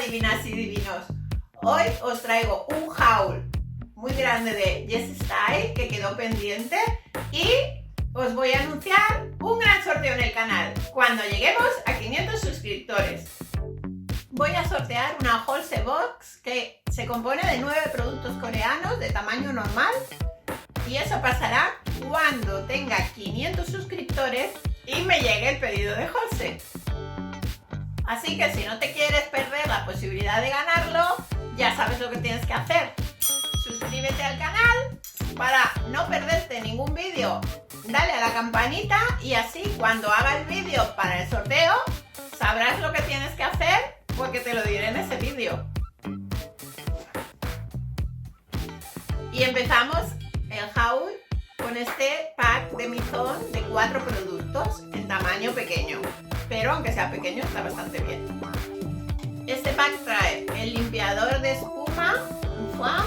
divinas y divinos. Hoy os traigo un haul muy grande de Yes Style que quedó pendiente y os voy a anunciar un gran sorteo en el canal cuando lleguemos a 500 suscriptores. Voy a sortear una Wholesale Box que se compone de 9 productos coreanos de tamaño normal y eso pasará cuando tenga 500 suscriptores y me llegue el pedido de Wholesale. Así que si no te quieres perder la posibilidad de ganarlo, ya sabes lo que tienes que hacer. Suscríbete al canal para no perderte ningún vídeo. Dale a la campanita y así cuando haga el vídeo para el sorteo sabrás lo que tienes que hacer porque te lo diré en ese vídeo. Y empezamos el haul con este pack de Mizone de 4 productos en tamaño pequeño, pero aunque sea pequeño está bastante bien. Este pack trae el limpiador de espuma, un foam,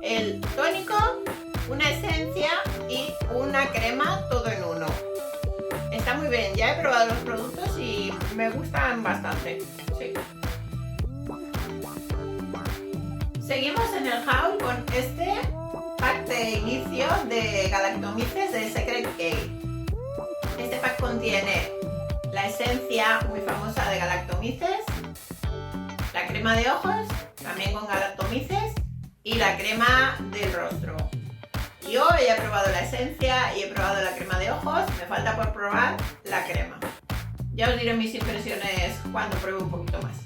el tónico, una esencia y una crema todo en uno. Está muy bien, ya he probado los productos y me gustan bastante. Sí. Seguimos en el haul con este pack de inicio de galactomices de Secret K. Este pack contiene la esencia muy famosa de galactomices, la crema de ojos, también con galactomices, y la crema del rostro. Yo ya he probado la esencia y he probado la crema de ojos, me falta por probar la crema. Ya os diré mis impresiones cuando pruebe un poquito más.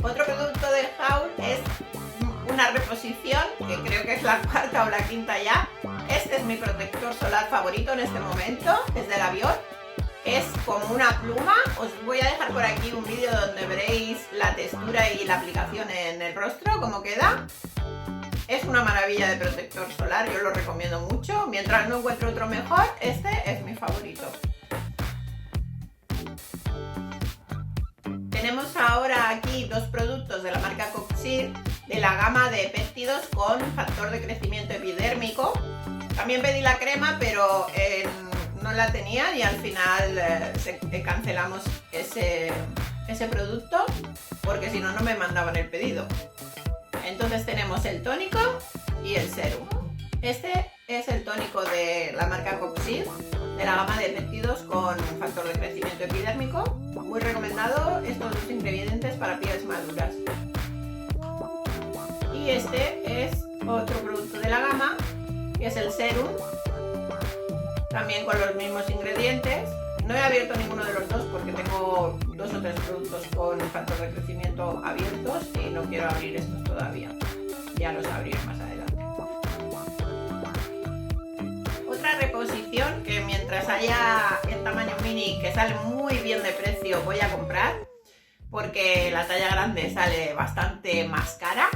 Otro producto del haul es una reposición, que creo que es la cuarta o la quinta ya. Este es mi protector solar favorito en este momento, es de Labior. Es como una pluma, os voy a dejar por aquí un vídeo donde veréis la textura y la aplicación en el rostro, cómo queda. Es una maravilla de protector solar, yo lo recomiendo mucho. Mientras no encuentro otro mejor, este es mi favorito. Tenemos ahora aquí dos productos de la marca Coxir de la gama de péptidos con factor de crecimiento epidérmico. También pedí la crema, pero no la tenía y al final cancelamos ese producto porque si no, no me mandaban el pedido. Entonces tenemos el tónico y el serum. Este es el tónico de la marca Coxir de la gama de péptidos con factor de crecimiento epidérmico. Muy recomendado estos dos ingredientes para pieles maduras. Y este es otro producto de la gama, que es el serum, también con los mismos ingredientes. No he abierto ninguno de los dos porque tengo 2 o 3 productos con factor de crecimiento abiertos y no quiero abrir estos todavía. Ya los abriré más adelante. Otra reposición que mientras haya el tamaño mini, que sale muy bien de precio, voy a comprar porque la talla grande sale bastante más cara.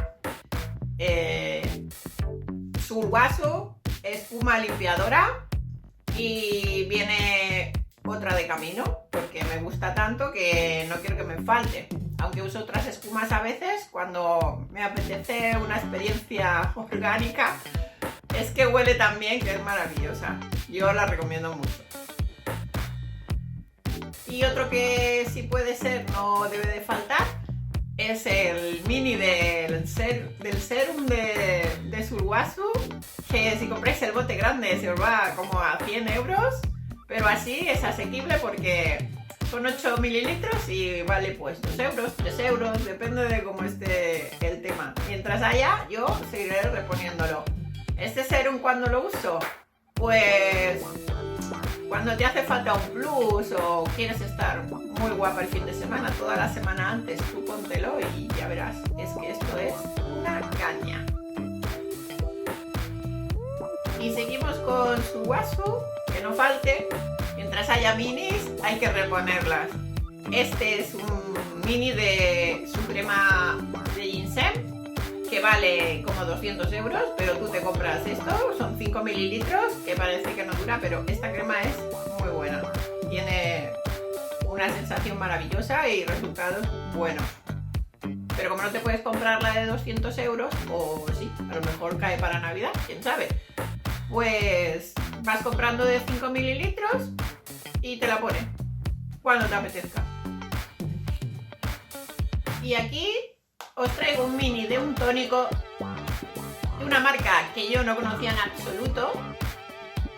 Sulwhasoo, espuma limpiadora, y viene otra de camino porque me gusta tanto que no quiero que me falte. Aunque uso otras espumas a veces cuando me apetece una experiencia orgánica, es que huele tan bien que es maravillosa. Yo la recomiendo mucho. Y otro que sí puede ser, no debe de faltar, es el mini del serum de Sulwhasoo, que si compráis el bote grande se os va como a 100 euros, pero así es asequible porque son 8 mililitros y vale pues 2 euros, 3 euros, depende de cómo esté el tema. Mientras haya, yo seguiré reponiéndolo. Este serum, ¿cuándo lo uso? Pues cuando te hace falta un plus o quieres estar muy guapa el fin de semana, toda la semana antes, tú póntelo y ya verás. Es que esto es una caña. Y seguimos con Sulwhasoo, que no falte. Mientras haya minis, hay que reponerlas. Este es un mini de su crema de ginseng, que vale como 200 euros, pero tú te compras esto, son 5 mililitros, que parece que no dura, pero esta crema es muy buena. Tiene una sensación maravillosa y resultados buenos. Pero como no te puedes comprar la de 200 euros, o sí, a lo mejor cae para Navidad, quién sabe, pues vas comprando de 5 mililitros y te la pones cuando te apetezca. Y aquí os traigo un mini de un tónico de una marca que yo no conocía en absoluto,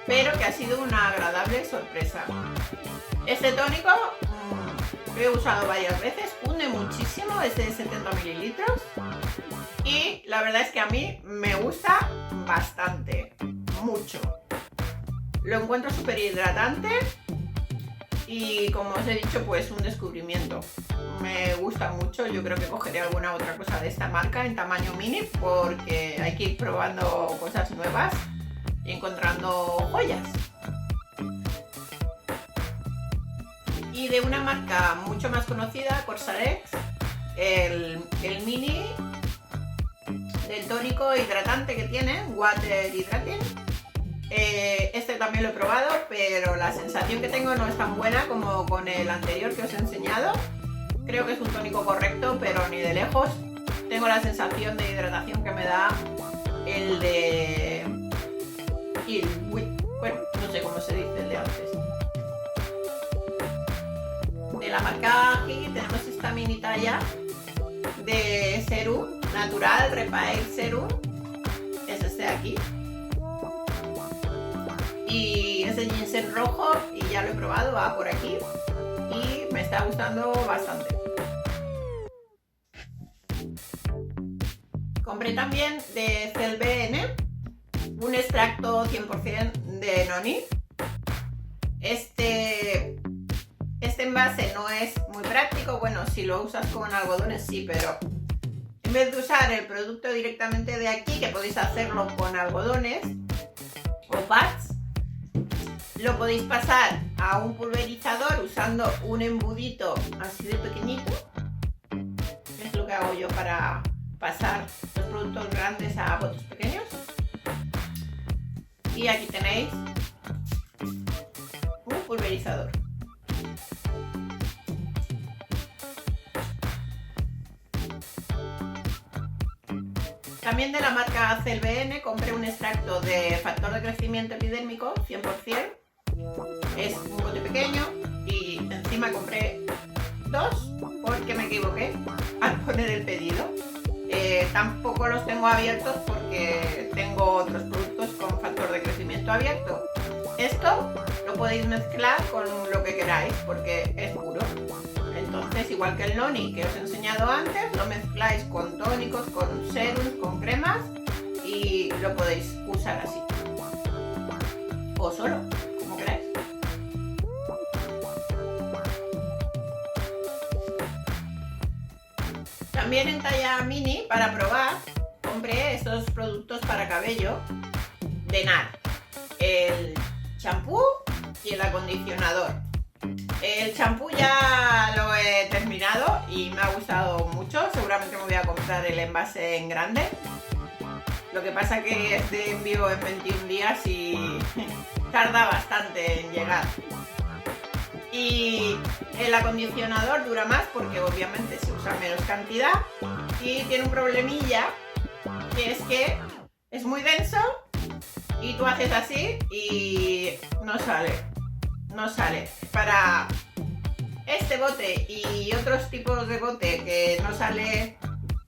pero que ha sido una agradable sorpresa. Este tónico lo he usado varias veces, cunde muchísimo, es de 70 mililitros y la verdad es que a mí me gusta bastante, mucho. Lo encuentro súper hidratante y, como os he dicho, pues un descubrimiento. Me gusta mucho, yo creo que cogeré alguna otra cosa de esta marca en tamaño mini porque hay que ir probando cosas nuevas y encontrando joyas. Y de una marca mucho más conocida, Cosrx, el mini del tónico hidratante que tiene, Water Hydrating. Este también lo he probado, pero la sensación que tengo no es tan buena como con el anterior que os he enseñado. Creo que es un tónico correcto, pero ni de lejos tengo la sensación de hidratación que me da el de... bueno, no sé cómo se dice el de antes. De la marca aquí tenemos esta mini talla de serum natural, Repair Serum. Es este de aquí. Y es de ginseng rojo y ya lo he probado, va por aquí. Y me está gustando bastante. Compré también de CellBN un extracto 100% de noni. Este envase no es muy práctico, bueno, si lo usas con algodones sí, pero en vez de usar el producto directamente de aquí, que podéis hacerlo con algodones o pads, lo podéis pasar a un pulverizador usando un embudito así de pequeñito. Es lo que hago yo para pasar los productos grandes a botes pequeños. Y aquí tenéis un pulverizador. También de la marca CellBN compré un extracto de factor de crecimiento epidérmico 100%. Es un bote pequeño y encima compré dos porque me equivoqué al poner el pedido. Tampoco los tengo abiertos porque tengo otros productos con factor de crecimiento abierto. Esto lo podéis mezclar con lo que queráis porque es puro. Entonces, igual que el noni que os he enseñado antes, lo mezcláis con tónicos, con serums, con cremas y lo podéis usar así. O solo, como queráis. También en talla mini, para probar, compré estos productos para cabello de NAR. El champú y el acondicionador. El champú ya lo he terminado y me ha gustado mucho. Seguramente me voy a comprar el envase en grande. Lo que pasa que es de envío en 21 días y tarda bastante en llegar. Y el acondicionador dura más porque obviamente se usa menos cantidad y tiene un problemilla, que es que es muy denso y tú haces así y no sale. No sale. Para este bote y otros tipos de bote que no sale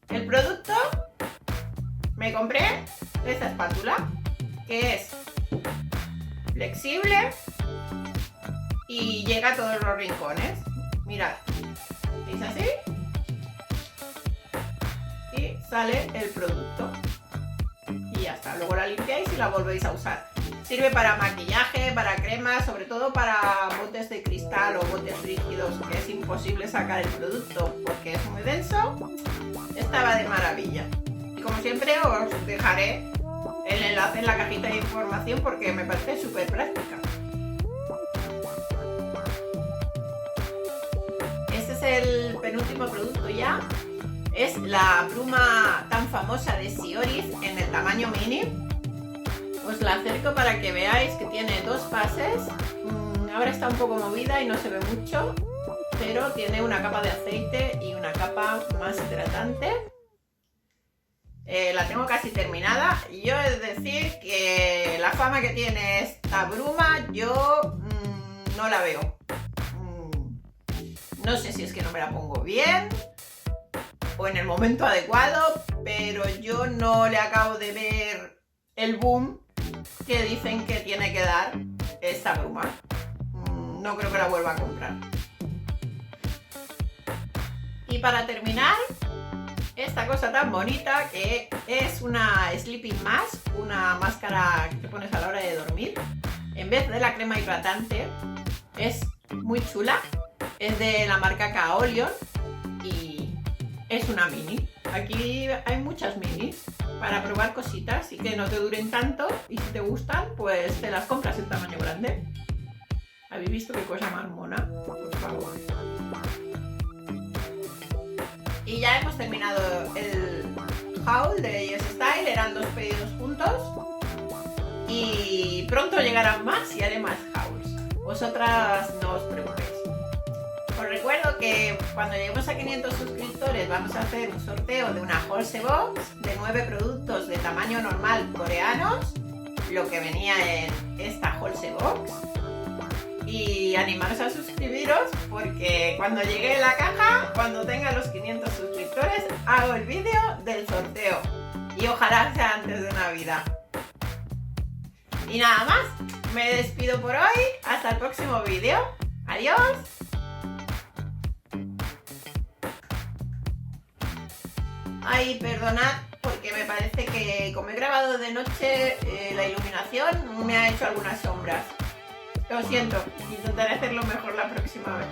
el producto, me compré esta espátula que es flexible y llega a todos los rincones. Mirad, ¿veis así? Y sale el producto y ya está. Luego la limpiáis y la volvéis a usar. Sirve para maquillaje, para cremas, sobre todo para botes de cristal o botes rígidos que es imposible sacar el producto porque es muy denso. Estaba de maravilla. Y como siempre os dejaré el enlace en la cajita de información porque me parece súper práctica. Este es el penúltimo producto ya. Es la pluma tan famosa de Sioris en el tamaño mini. Os la acerco para que veáis que tiene dos fases. Ahora está un poco movida y no se ve mucho, pero tiene una capa de aceite y una capa más hidratante. La tengo casi terminada. Yo he de decir que la fama que tiene esta bruma yo no la veo. No sé si es que no me la pongo bien o en el momento adecuado, pero yo no le acabo de ver el boom que dicen que tiene que dar esta bruma. No creo que la vuelva a comprar. Y para terminar, esta cosa tan bonita que es una Sleeping Mask, una máscara que te pones a la hora de dormir. En vez de la crema hidratante, es muy chula. Es de la marca Kaolion y es una mini. Aquí hay muchas minis para probar cositas y que no te duren tanto, y si te gustan, pues te las compras en tamaño grande. ¿Habéis visto qué cosa más mona? Por favor. Y ya hemos terminado el haul de Yes Style. Eran 2 pedidos juntos y pronto llegarán más y haré más hauls. Vosotras no os preocupéis. Os recuerdo que cuando lleguemos a 500 suscriptores vamos a hacer un sorteo de una Holse Box de 9 productos de tamaño normal coreanos, lo que venía en esta Holse Box. Y animaros a suscribiros porque cuando llegue la caja, cuando tenga los 500 suscriptores, hago el vídeo del sorteo. Y ojalá sea antes de Navidad. Y nada más, me despido por hoy. Hasta el próximo vídeo. Adiós. Ay, perdonad porque me parece que como he grabado de noche, la iluminación me ha hecho algunas sombras. Lo siento, intentaré hacerlo mejor la próxima vez.